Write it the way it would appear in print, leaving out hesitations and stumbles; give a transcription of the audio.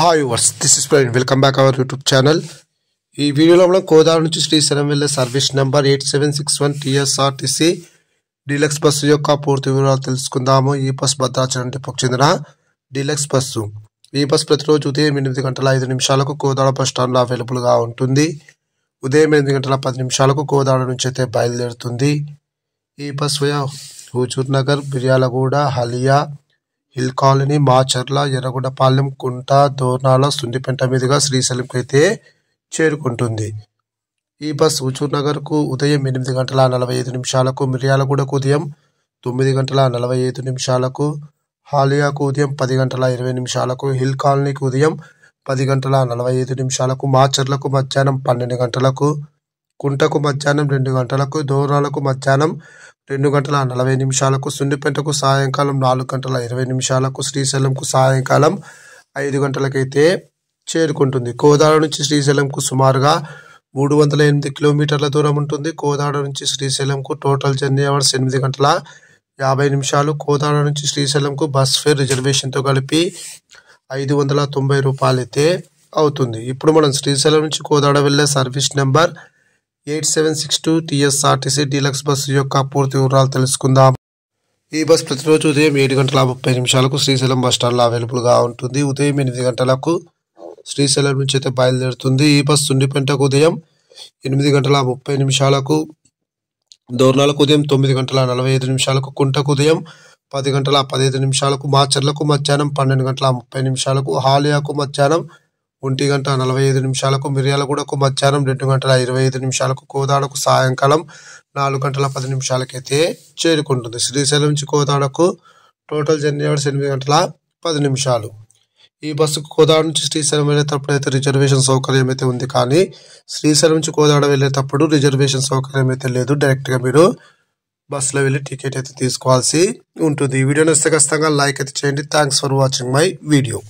Hi viewers, this is Praveen. Welcome back our YouTube channel. ఈ వీడియోలో మనం కోదాడ నుంచి శ్రీశైలం వెళ్ళే service number 8761 TSRTC deluxe bus యొక్క పూర్తి వివరాలు తెలుసుకుందాము. ఈ బస్ భద్రాచలం డిపోకు చెందిన డీలక్స్ బస్సు. ఈ బస్ ప్రతిరోజు ఉదయం 8:05 కోదాడ బస్ స్టాండ్లో అవైలబుల్గా ఉంటుంది. ఉదయం 8:10 కోదాడ నుంచి అయితే బయలుదేరుతుంది. ఈ bus via Huzur Nagar, బిర్యాలగూడ, హలియా, hill colony, Macherla, Yerragondapalem, కుంట, దోర్నాల, సుండిపెంట మీదుగా శ్రీశైలంకి అయితే చేరుకుంటుంది. ఈ బస్ హుజూర్ నగర్కు ఉదయం 8:45, మిర్యాలగూడకు ఉదయం 9:45, హాలియాకు ఉదయం 10:20, హిల్ కాలనీకి ఉదయం 10:45, మాచర్లకు మధ్యాహ్నం 12 కుంటకు మధ్యాహ్నం 2 దోర్నాలకు మధ్యాహ్నం 2:40, సుండిపెంటకు సాయంకాలం 4:20, శ్రీశైలంకు సాయంకాలం 5 అయితే చేరుకుంటుంది. కోదాడ నుంచి శ్రీశైలంకు సుమారుగా 308 కిలోమీటర్ల దూరం ఉంటుంది. కోదాడ నుంచి శ్రీశైలంకు టోటల్ జర్నీ అవర్స్ 8:50. కోదాడ నుంచి శ్రీశైలంకు బస్ ఫేర్ రిజర్వేషన్తో కలిపి 590 రూపాయలు అయితే అవుతుంది. ఇప్పుడు మనం శ్రీశైలం నుంచి కోదాడ వెళ్ళే service number 8762 TSRTC deluxe bus యొక్క పూర్తి వివరాలు తెలుసుకుందాం. ఈ బస్ ప్రతిరోజు ఉదయం 7:30 శ్రీశైలం బస్ స్టాండ్లో అవైలబుల్గా ఉంటుంది. ఉదయం 8 గంటలకు శ్రీశైలం నుంచి అయితే బయలుదేరుతుంది. ఈ బస్ సుండిపెంటకు ఉదయం 8:30, దోర్నాలకు ఉదయం 9:45, కుంటకు ఉదయం 10:15, మాచర్లకు మధ్యాహ్నం 12:30, హాలియాకు మధ్యాహ్నం 1:45, మిర్యాలగూడకు మధ్యాహ్నం 2:25, కోదాడకు సాయంకాలం 4:10 అయితే చేరుకుంటుంది. శ్రీశైలం నుంచి కోదాడకు టోటల్ జర్నీ అవర్స్ 8:10. ఈ బస్సుకు కోదాడ నుంచి శ్రీశైలం వెళ్ళేటప్పుడు అయితే రిజర్వేషన్ సౌకర్యం అయితే ఉంది, కానీ శ్రీశైలం నుంచి కోదాడ వెళ్ళేటప్పుడు రిజర్వేషన్ సౌకర్యం అయితే లేదు. డైరెక్ట్గా మీరు బస్సులో వెళ్ళి టికెట్ అయితే తీసుకోవాల్సి ఉంటుంది. ఈ వీడియో నచ్చితే ఖచ్చితంగా లైక్ అయితే చేయండి. Thanks for watching my video.